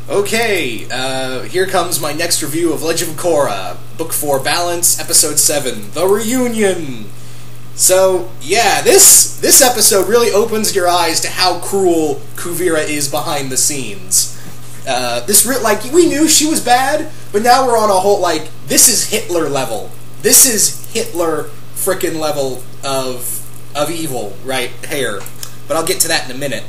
Okay, here comes my next review of Legend of Korra, Book 4, Balance, Episode 7, The Reunion! So, yeah, this episode really opens your eyes to how cruel Kuvira is behind the scenes. We knew she was bad, but now we're on a whole, this is Hitler level. This is Hitler frickin' level of evil right here. But I'll get to that in a minute.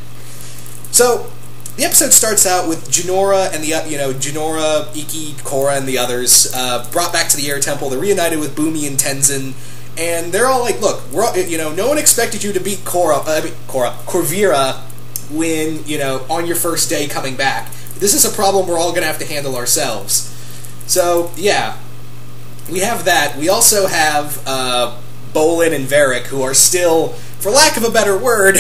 So, the episode starts out with Jinora and Jinora, Iki, Cora, and the others brought back to the Air Temple. They're reunited with Bumi and Tenzin, and they're all like, "Look, no one expected you to beat Kuvira when on your first day coming back. This is a problem we're all going to have to handle ourselves." So yeah, we have that. We also have Bolin and Varric, who are still, for lack of a better word,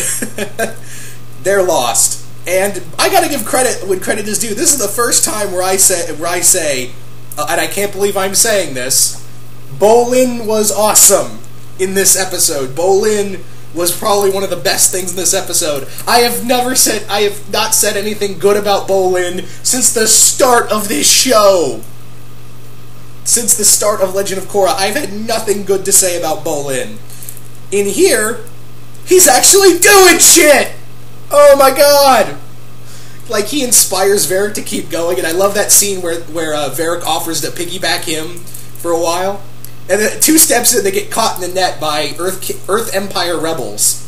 they're lost. And I gotta give credit when credit is due. This is the first time where I say, and I can't believe I'm saying this, Bolin was awesome in this episode. Bolin was probably one of the best things in this episode. I have not said anything good about Bolin since the start of this show. Since the start of Legend of Korra, I've had nothing good to say about Bolin. In here, he's actually doing shit! Oh my god! He inspires Varric to keep going, and I love that scene where Varric offers to piggyback him for a while. And then 2 steps in, they get caught in the net by Earth Empire rebels.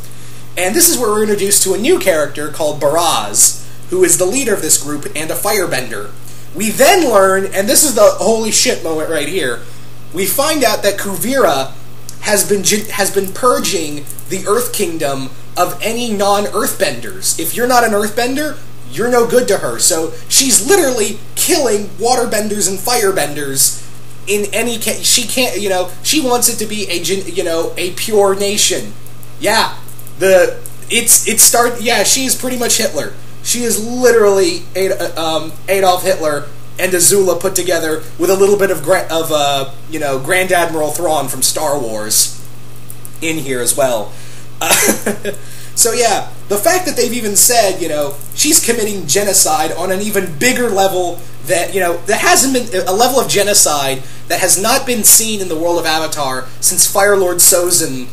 And this is where we're introduced to a new character called Baraz, who is the leader of this group and a firebender. We then learn, and this is the holy shit moment right here, we find out that Kuvira has been purging the Earth Kingdom of any non-Earthbenders. If you're not an Earthbender, you're no good to her. So she's literally killing waterbenders and firebenders in any case. She can't, she wants it to be a pure nation. Yeah, she is pretty much Hitler. She is literally Adolf Hitler and Azula put together with a little bit of Grand Admiral Thrawn from Star Wars in here as well. So yeah, the fact that they've even said, she's committing genocide on an even bigger level that hasn't been a level of genocide that has not been seen in the world of Avatar since Fire Lord Sozin,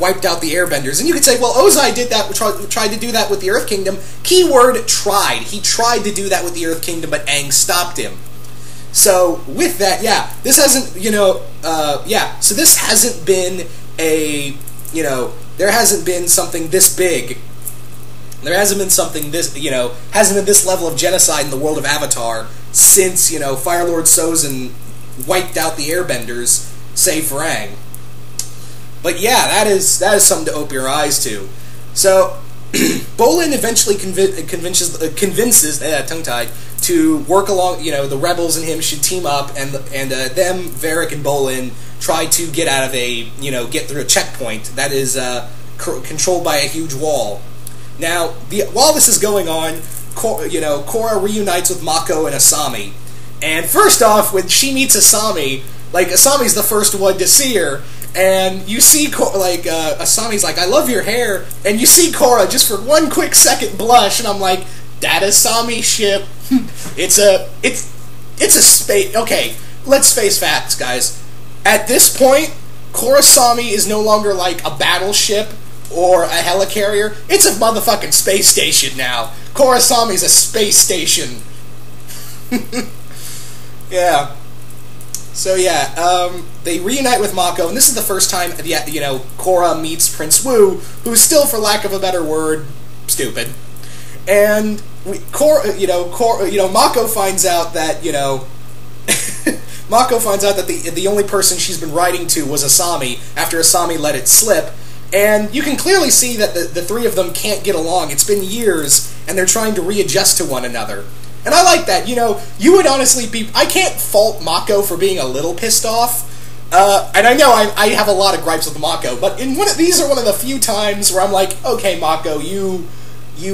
wiped out the Airbenders. And you could say, well, Ozai did that, tried to do that with the Earth Kingdom. Keyword, tried. He tried to do that with the Earth Kingdom, but Aang stopped him. So with that, yeah, this hasn't, so this hasn't been there hasn't been something this big. There hasn't been something this, hasn't been this level of genocide in the world of Avatar since, Fire Lord Sozin wiped out the Airbenders, save for Aang. But yeah, that is something to open your eyes to. So, Bolin eventually convinces tongue-tied, to work along, the rebels and him should team up, and them, Varric and Bolin, try to get out of get through a checkpoint that is controlled by a huge wall. Now, while this is going on, Korra reunites with Mako and Asami. And first off, when she meets Asami, Asami's the first one to see her, and you see, Asami's like, "I love your hair," and you see Korra just for one quick second blush, and I'm like, that Asami ship. It's a space. Okay, let's face facts, guys. At this point, Korrasami is no longer like a battleship or a helicarrier. It's a motherfucking space station now. Korrasami's a space station. Yeah. So yeah, they reunite with Mako, and this is the first time Korra meets Prince Wu, who's still, for lack of a better word, stupid. And Mako finds out that Mako finds out that the only person she's been writing to was Asami after Asami let it slip, and you can clearly see that the three of them can't get along. It's been years, and they're trying to readjust to one another. And I like that. You would honestly be... I can't fault Mako for being a little pissed off. And I know I have a lot of gripes with Mako, but these are one of the few times where I'm like, okay, Mako, you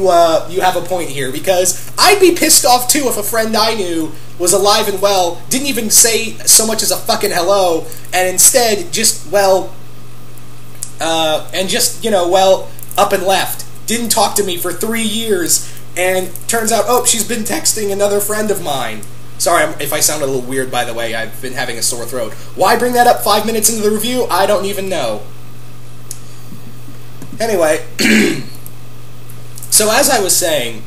have a point here, because I'd be pissed off too if a friend I knew was alive and well, didn't even say so much as a fucking hello, and instead just, up and left. Didn't talk to me for 3 years, and turns out, oh, she's been texting another friend of mine. Sorry if I sound a little weird, by the way. I've been having a sore throat. Why bring that up 5 minutes into the review? I don't even know. Anyway, so as I was saying,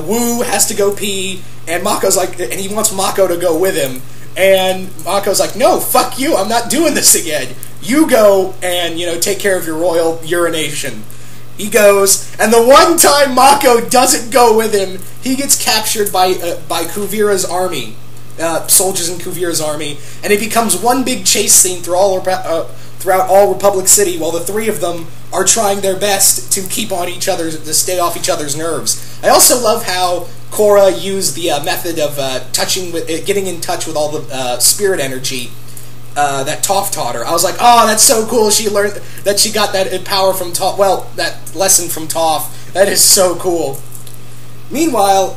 Wu has to go pee, and Mako's like, and he wants Mako to go with him, and Mako's like, no, fuck you, I'm not doing this again. You go and, take care of your royal urination. He goes, and the one time Mako doesn't go with him, he gets captured by Kuvira's army, soldiers in Kuvira's army, and it becomes one big chase scene throughout all Republic City, while the three of them are trying their best to to stay off each other's nerves. I also love how Korra used the method of getting in touch with all the spirit energy that Toph taught her. I was like, oh, that's so cool. She learned that she got that power from Toph. Well, that lesson from Toph. That is so cool. Meanwhile,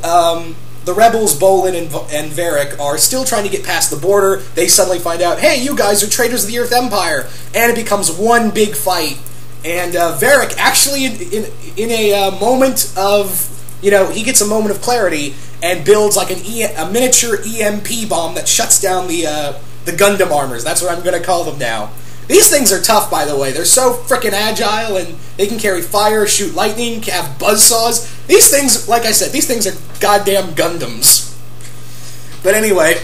the rebels, Bolin and Varric, are still trying to get past the border. They suddenly find out, hey, you guys are traitors of the Earth Empire. And it becomes one big fight. And Varric, actually, in a moment of, he gets a moment of clarity and builds like a miniature EMP bomb that shuts down the Gundam armors. That's what I'm going to call them now. These things are tough, by the way. They're so frickin' agile, and they can carry fire, shoot lightning, have buzzsaws. These things, like I said, these things are goddamn Gundams. But anyway,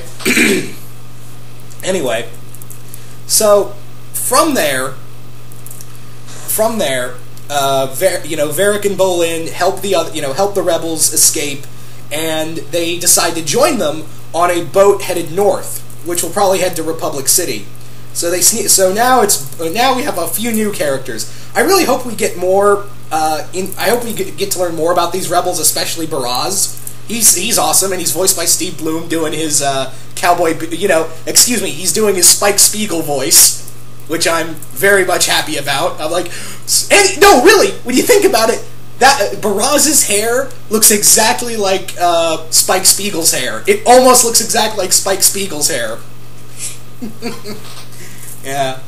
so from there, Varric and Bolin help the rebels escape, and they decide to join them on a boat headed north, which will probably head to Republic City. So now we have a few new characters. I really hope we get more. I hope we get to learn more about these rebels, especially Baraz. He's awesome, and he's voiced by Steve Bloom doing his cowboy. He's doing his Spike Spiegel voice, which I'm very much happy about. I'm like, no, really, when you think about it, that Baraz's hair looks exactly like Spike Spiegel's hair. It almost looks exactly like Spike Spiegel's hair. Yeah.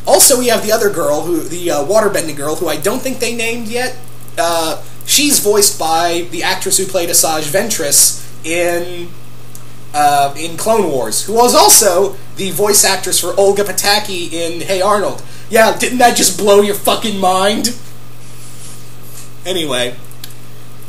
Also, we have the other girl, the waterbending girl, who I don't think they named yet. She's voiced by the actress who played Asajj Ventress in Clone Wars, who was also the voice actress for Olga Pataki in Hey Arnold. Yeah, didn't that just blow your fucking mind? Anyway,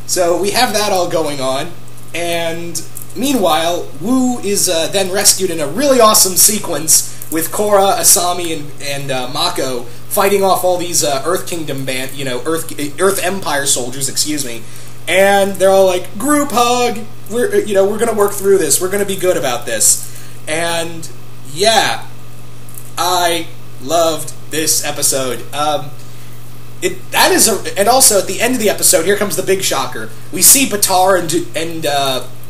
so we have that all going on, and meanwhile, Wu is then rescued in a really awesome sequence with Korra, Asami, and Mako fighting off all these Earth Kingdom Earth Empire soldiers, excuse me, and they're all like, group hug. We're gonna work through this. We're gonna be good about this. And yeah, I loved this episode. And also at the end of the episode, here comes the big shocker. We see Batar and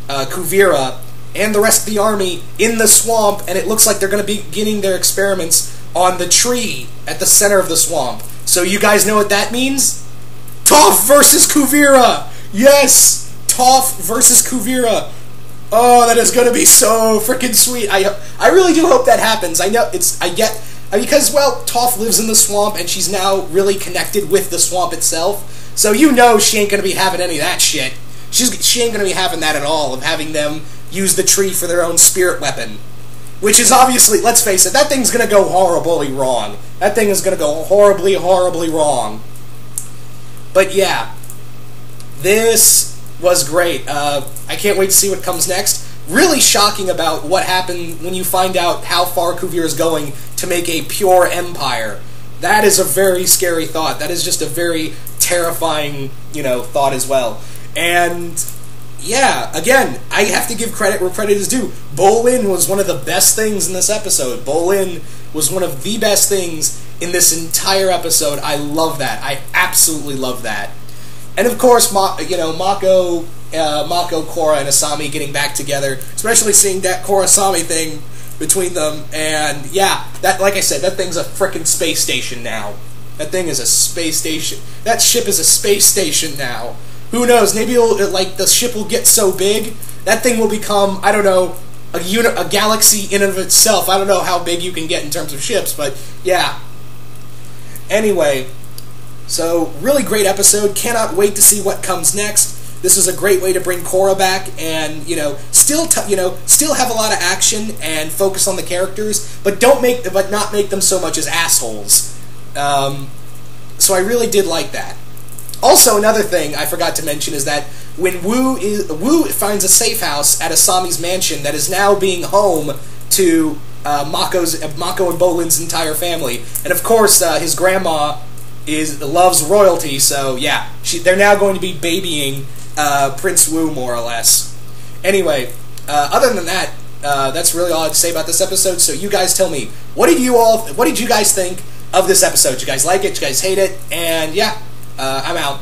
Kuvira and the rest of the army in the swamp, and it looks like they're going to be beginning their experiments on the tree at the center of the swamp. So you guys know what that means? Toph versus Kuvira! Yes! Toph versus Kuvira! Oh, that is going to be so freaking sweet. I really do hope that happens. Because, well, Toph lives in the swamp, and she's now really connected with the swamp itself. So you know she ain't going to be having any of that shit. She ain't going to be having that at all, of having them use the tree for their own spirit weapon. Which is obviously, let's face it, that thing's going to go horribly wrong. That thing is going to go horribly, horribly wrong. But yeah, this was great. I can't wait to see what comes next. Really shocking about what happened when you find out how far Kuvira is going to make a pure empire. That is a very scary thought. That is just a very terrifying, thought as well. And yeah, again, I have to give credit where credit is due. Bolin was one of the best things in this episode. Bolin was one of the best things in this entire episode. I love that. I absolutely love that. And of course, Mako, Korra, and Asami getting back together, especially seeing that Korra-Asami thing between them. And yeah, that, like I said, that thing's a frickin' space station now. That thing is a space station. That ship is a space station now. Who knows? Maybe the ship will get so big that thing will become, I don't know, a galaxy in and of itself. I don't know how big you can get in terms of ships, but yeah. Anyway, so really great episode. Cannot wait to see what comes next. This was a great way to bring Korra back, and still have a lot of action and focus on the characters, but not make them so much as assholes. So I really did like that. Also, another thing I forgot to mention is that when Wu finds a safe house at Asami's mansion that is now being home to Mako and Bolin's entire family, and of course his grandma loves royalty, so yeah, they're now going to be babying Prince Wu, more or less. Anyway, other than that, that's really all I have to say about this episode. So you guys tell me, what did you guys think of this episode? Did you guys like it? Did you guys hate it? And yeah, I'm out.